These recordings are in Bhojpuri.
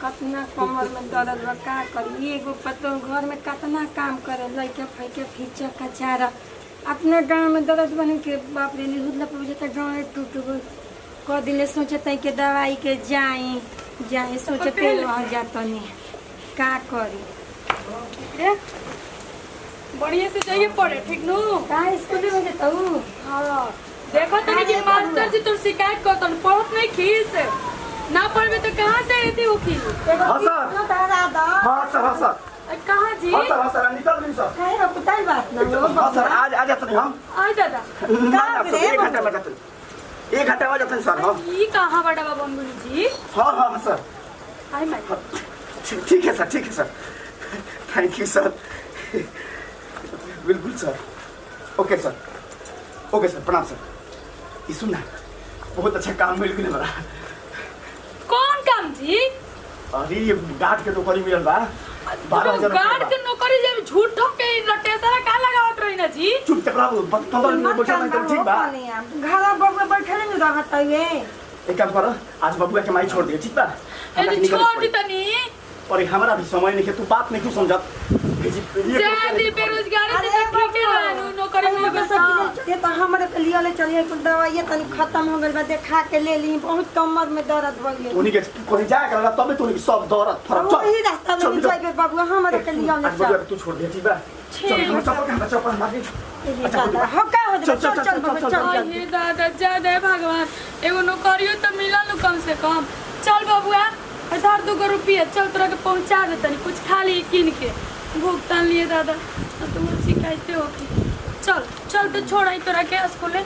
कतना कमर में दर्द बा का करी एगो पतो घर में कतना काम करे लइके फइके फीचा कचारा अपने गांव में दर्द बन के बाप रे निहुदला पर जता गांव टूट गई क दिले सोचते के दवाई के जाई सोचते रह जातनी का करी ए बढ़िया से जाइए पढ़े ठीक नु का स्कूल में जतऊ हां देखो तनी कि मास्टर जी तो शिकायत करतन पढ़त नहीं खीस ना पढ़बे तो कहां से आती वकील हां सर हां सर कहां जी हां सर निकल गई सर काहे रो कुताई बात ना हां सर आज आ जाते हम आ दादा का रे 1 घंटा में जाते 1 घंटा में जाते सर हां ये कहां बड़ा बाबा बंगुली जी हां सर आई माय ठीक है सर थैंक यू सर बिल्कुल सर ओके सर प्रणाम सर ये सुनना बहुत अच्छा काम मिल गया हमारा कौन काम जी अरे ये गार्ड के नौकरी मिलल बा 12,000 गार्ड के नौकरी जब झूठो के रटेसरा का लगावत रही ना जी चुप चाप रहो 15 मिनट बैठा नहीं ठीक बा घर बबुआ बैठे नहीं रहत है एक काम करो आज बबुआ के माई छोड़ दिए ठीक बा ए छोड़ दी तनी और हमारा भी समय नहीं है तू बात नहीं क्यों समझत ज्यादा बेरोजगारी से तो ठीक है नौकरी में बस ये तो हमरे के लिए ले चलिए कुछ दवाई तनी खत्म हो गइल बा देखा के ले ली बहुत कमर में दर्द भ गेल उन्हीं के कोनी जा कर तब तो सब दौरत फरक चल वही रास्ता में जाइबे बाबू हमरे के लिए ले आज बबुआ तू छोड़ दे ठीक बा चल मार दादा हो का हो चल ये दादा ज्यादा भगवान एगो नौकरियो तो मिला नु कम से कम चल बबुआ 2 रुपया चल तोरा के पहुंचा दे तनी कुछ खा ली किन के भुगतान लिए दादा तुम शिकायतें हो कि चल तो छोड़ा तोरा के स्कूल ले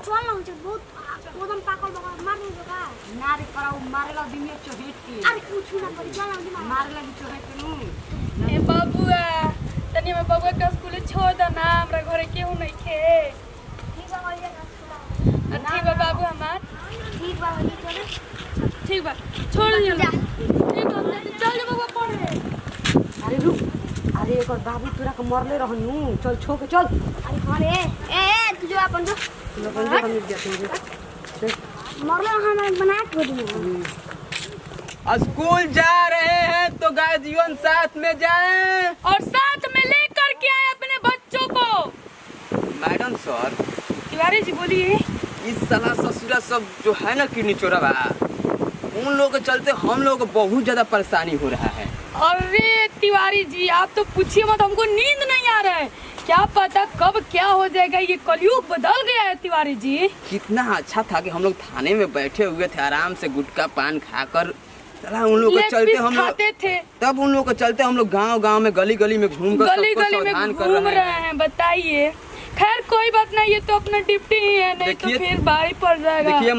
चल ना मुझे बहुत एकदम पाकल बगा मारने जगह नारे पराउ मारेला दिने चोहेट के अरे कुछ ना करी चल ना मारेला भी चोहेट के नु ए बाबुआ तनी में बाबुआ के स्कूल छोड़ द ना हमरा घरे केहू नहीं खे ठीक बा भैया ना ठीक बा बाबू हमार ठीक बा भैया चल ठीक बा छोड़ दियो ठीक बा चल जा बाबू पढ़े अरे रुक अरे एक और बाबू तोरा के मरले रहनु चल छो के चल अरे घरे ए तू जो अपन जो हम जाते मरले हम बना के दूं स्कूल जा रहे हैं तो गार्जियन साथ में जाएं और साथ में लेकर के आए अपने बच्चों को मैडम सर तिवारी जी बोलिए इस साला ससुरा सब जो है ना किडनी चोरवा उन लोगों के चलते हम लोग को बहुत ज्यादा परेशानी हो रहा है। अरे तिवारी जी आप तो पूछिए मत हमको नींद नहीं आ रहा है क्या पता कब क्या हो जाएगा ये कलयुग बदल गया है तिवारी जी कितना अच्छा था कि हम लोग थाने में बैठे हुए थे आराम से गुटखा पान खाकर चला उन लोग के चलते हम लोग थे तब उन लोग के चलते हम लोग गांव में गली गली में घूमकर गली गली में घूम रहे हैं बताइए खैर कोई बात नहीं ये तो अपना ड्यूटी ही है नहीं तो फिर भारी पड़ जाएगा। देखिए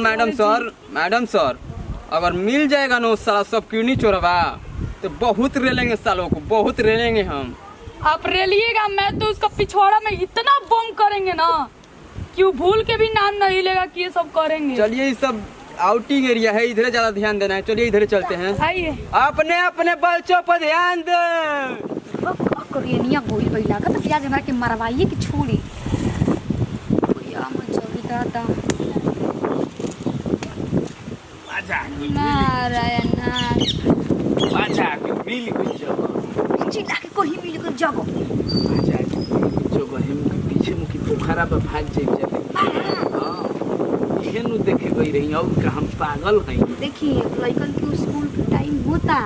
मैडम सर अगर मिल जाएगा ना साला सब किडनी चोरवा तो बहुत रेलेंगे सालों को बहुत रेलेंगे हम। आप रेलिएगा मैं तो उसका पिछवाड़ा में इतना बम करेंगे ना कि वो भूल के भी नाम नहीं लेगा कि ये सब करेंगे। चलिए ये सब आउटिंग एरिया है इधर ज्यादा ध्यान देना है चलिए इधर चलते हैं आइए अपने अपने बच्चों पर ध्यान दे कोरियनिया गोली बैला का तो प्याज हमरा के मरवाइए कि छोड़ी या मन चोरी दादा नारायण बाजा के मिल गई जगह चिल्ला के कोई मिल कर जाबो बाजा के जगह हम के पीछे मुखी पोखरा पे भाग जाए जाते हां ये नु देखे गई रही और का हम पागल हई देखिए लइकन के स्कूल के टाइम होता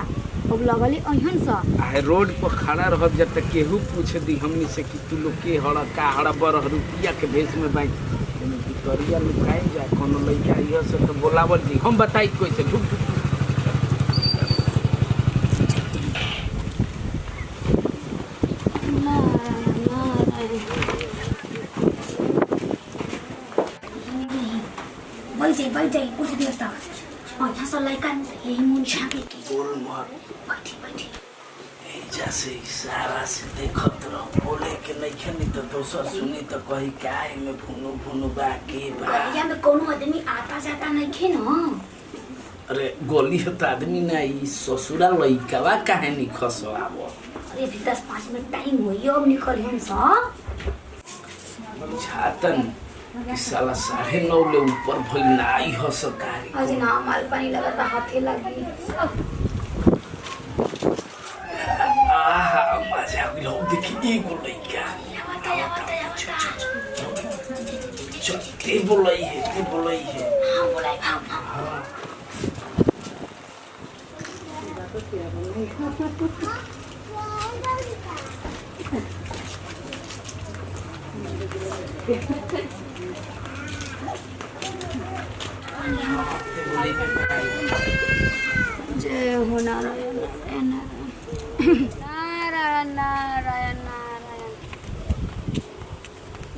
अब लगले अहन सा आहे रोड पर खड़ा रह जब तक केहू पूछ दी हमनी से कि तू लोग के हड़ा का हड़ा बर रुपया के भेष में बैंक करिया लुकाए जा कोनो लइका इहो से तो बोलावल दी हम बताई कोई से ढुक बैठ जाइए कुछ देर तक और यहाँ से लड़का यही मुंह झाँके की बोल मत बैठी जैसे इशारा से देखत रहो बोले के नहीं खेनी तो दोसर सुनी तो कही काय में भुनु बा के बा गलिया में कोनो आदमी आता जाता नहीं खे ना अरे गोली तो आदमी ना ई ससुरा लइकावा काहे नहीं खसवाबो अरे अभी 10-5 मिनट टाइम होई अब निकल हम सब छातन कि साला 9:30 ले ऊपर भइल नाई हो सरकारी अजी ना माल पानी लगा था हाथे लगी आहा मजा आ गयो देखि एगो लइका चल के बोलै है हाँ बोलाई हाँ जय हो नारायण नारायण नारायण नारायण।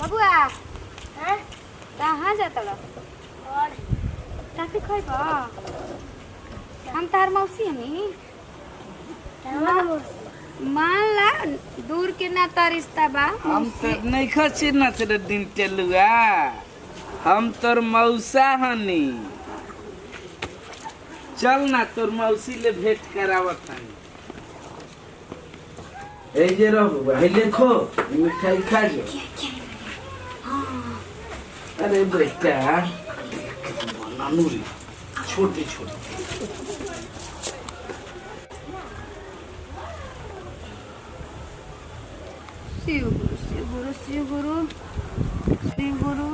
बबुआ कहाँ जाता लो टाफी खइब हम तार मौसी हमी मान ला दूर के ना तार रिश्ता बा हम तो नहीं खची नचर दिन चलुआ हम तोर मौसा हनी चल ना तोर मौसी ले भेंट करावत हनी ए जे रहू हे देखो मिठाई खा जो अरे बेटा नानू रे छोटे छोटे शिव गुरु शिव गुरु शिव गुरु शिव गुरु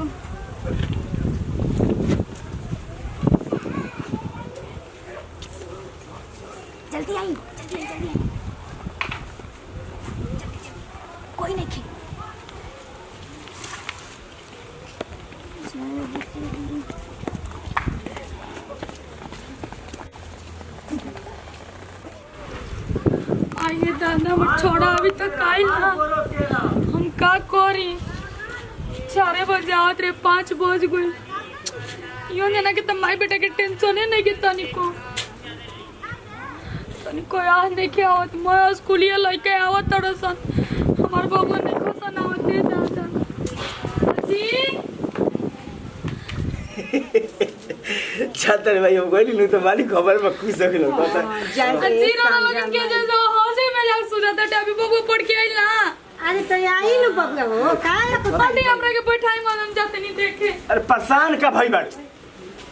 जल्दी आई कोई नहीं खी आइए दादा मत छोड़ा अभी तक आई ना हम का करी 4 बजे आवत रे 5 बज गई यो ना कि माई बेटा के टेंशन है नहीं कि तनिको याद नहीं के आवत मैं स्कूलिया लइके आवत तड़सन हमार बाबू नहीं खोसन आवत दे दादा जी छातर भाई हम गइली नु तो मालिक खबर में खुश हो गेल पता जी रो लगन के जैसे हंसी मजाक सुनत है अभी बाबू पढ़ के आइल ना अरे तो आई नु बबुआ हो काहे को पढ़े हमरा के बैठाई मालूम जाते नहीं देखे अरे परेशान का भाई बात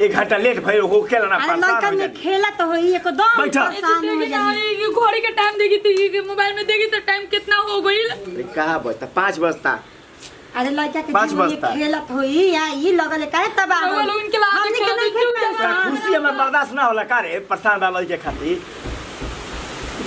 1 घंटा लेट भइल हो केला ना अरे परेशान लड़का हो में जाए खेला तो होई एकदम बैठा। परेशान हो जाई ये घड़ी के टाइम देखी थी मोबाइल में देखी तो टाइम कितना हो गई अरे कहां बजता 5 बजता अरे लड़का के 5 जीवन में बजता। खेला तो होई या ई लगल काहे तबाह वो लोग इनके लात हमनी के खेला नहीं तो चुप खेलते जा। खुशी हमर बर्दाश्त ना होला का रे परेशान वाला के खातिर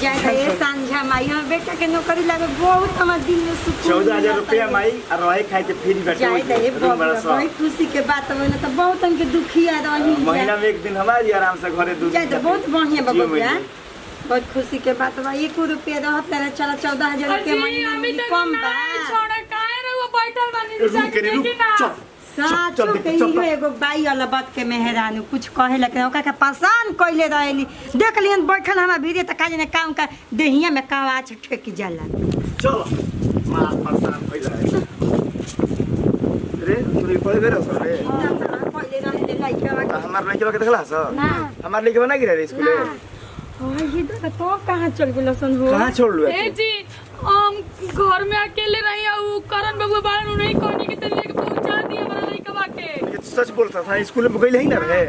जाए ये सांझा माई हम बेटा के नौकरी लागे बहुत हमर दिल में सुकून 14000 रुपया माई और रहे खाए के फ्री बैठे जाए दे बहुत खुशी के बात हो ना तो बहुत हमके दुखिया रही महीना में 1 दिन हमारी आराम से घरे दूध जाए तो बहुत बढ़िया बाबू बहुत खुशी के बात बा 1 रुपया रहत ना चला 14000 रुपया महीना में कम बा छोड़ा काहे रे वो बैठल बानी रुक के रुक चल साचो के इहो एगो बाई वाला बात के मेहरानू कुछ कहे लेकिन ओका के पसंद कइले रहली देख लियन बैठल हमरा भीरे त काजे ने काम का देहिया में कावाच ठेक जाला चलो मां परेशान भइल रहे रे तू पढ़े बेरो रे कइले रहले लइका हमार लइका के देखला स हमार लइका ना गिरे स्कूले ओए ये तो कहां चल गेलसन हो कहां छोड़ लू ए जी हम घर में अकेले रही और करण बाबू बाहर नहीं कहनी कि तले के पहुंचा दी हमारा लइका के सच बोलता था स्कूल में गइल ही ना रहे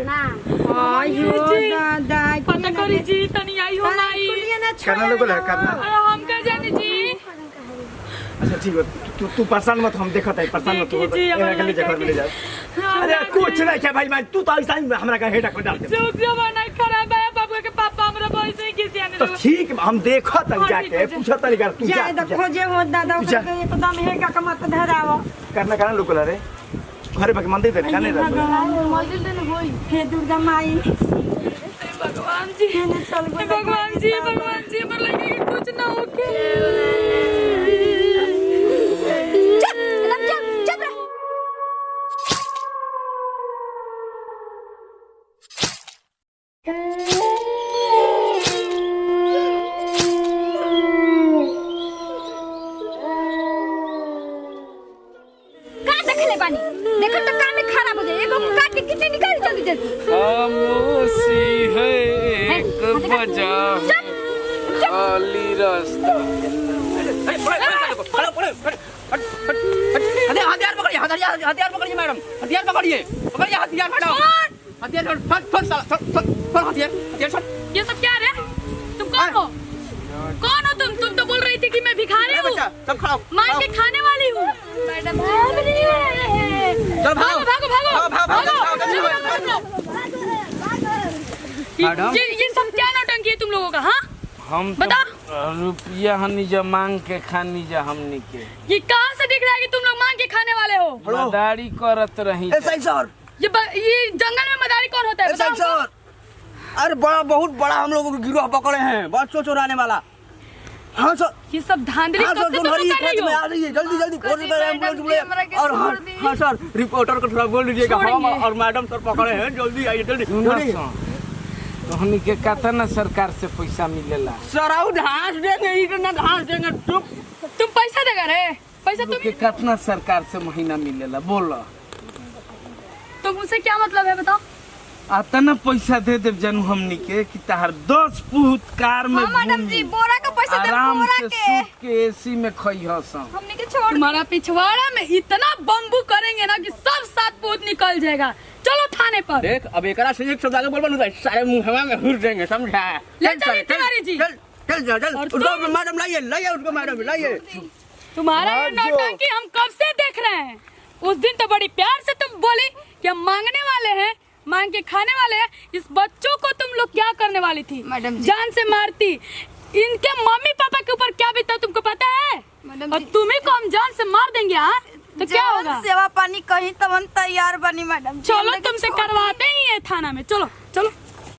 आयो दादा पता करी जी तनी आई हो नाई करना लोग है करना अरे हम का जाने जी अच्छा ठीक है तू परेशान मत हम देखत है परेशान मत हो जी, हमारा अगले जगह ले जा हाँ, अरे कुछ नहीं क्या भाई मैं तू तो ऐसा ही हमरा का हेडा को डाल दे जुग जमाना खराब है बाबू के पापा हमरा वैसे ही किसी आने तो ठीक हम देखत है जाके पूछत नहीं कर तू जा जाए तो खोजे हो दादा जा। के एकदम हेगा का मत धरावो करना करना लोग रे घरे बाकी मंदिर देने काने रह मौजूद दिन होई हे दुर्गा माई भगवान जी भगवान जी हमर लगे कि कुछ ना होके देखो तो काम में खराब हो जाए एगो काट के कितने निकाल जल्दी जल्दी खामोशी है एक बजा खाली रास्ता हथियार पकड़िए मैडम, हथियार पकड़िए हथियार मैडम, हथियार हथियार। ये सब क्या है? तुम कौन हो? कौन हो तुम? तुम तो बोल रही थी कि मैं भिखारी हूँ, सब खड़ा मार के खाने वाली हूँ। मैडम भागो भागो मैडम। ये सब क्या नौटंकी है तुम लोगों का? हाँ हम बता। रुपया हनी जा मांग के खानी जा हमनी के। ये कहाँ से दिख रहा है कि तुम लोग मांग के खाने वाले हो? मदारी करत रही। सर ये जंगल में मदारी कौन होता है? बताओ सर, अरे बड़ा बहुत बड़ा हम लोगों को गिरोह पकड़े हैं, बच्चों चुराने वाला। हाँ सर, ये सब धांधली हाँ कब सर, से तुम तुम्हारी लोग कर रही खेत में हो? आ रही है, जल्दी जल्दी फोन पे एम्बुलेंस बुलाइए। और छोड़ दी। हाँ सर, रिपोर्टर को थोड़ा बोल दीजिएगा, हम छोड़िए। और मैडम सर पकड़े हैं, जल्दी आइए जल्दी। तो हमनी के कहता सरकार से पैसा मिलेला। सर और घास देंगे, इतना घास देंगे। चुप। तुम पैसा देगा रे? पैसा तुम के कितना सरकार से महीना मिलेला बोलो। तुम मुझसे क्या मतलब है बताओ? आता ना पैसा दे दे जानू हमनी के कि तार 10 फुट कार में मैडम जी बोरा का पैसा दे, आराम बोरा से के सूत के एसी में खई हसन। हमने के छोड़ तुम्हारा पिछवाड़ा में इतना बम्बू करेंगे ना कि सब सात पूत निकल जाएगा। चलो थाने पर। देख अब एकरा से एक शब्द आगे बोल सारे मुंह हवा में हुर देंगे, समझा? ले चलिए तिवारी जी। चल और उसको तुम? मैडम लाइए उसको मैडम लाइए। तुम्हारा ये नौटंकी हम कब से देख रहे हैं। उस दिन तो बड़ी प्यार से तुम बोली कि हम मांगने वाले हैं, मांग के खाने वाले हैं। इस बच्चों को तुम लोग क्या करने वाली थी? मैडम जी। जान से मारती। इनके मम्मी पापा के ऊपर क्या बीता तुमको पता है? मैडम और जी। तुम्हें को हम जान से मार देंगे। हाँ तो क्या होगा? सेवा पानी कहीं तो हम तैयार बनी मैडम। चलो तुमसे करवाते ही है थाना में। चलो चलो।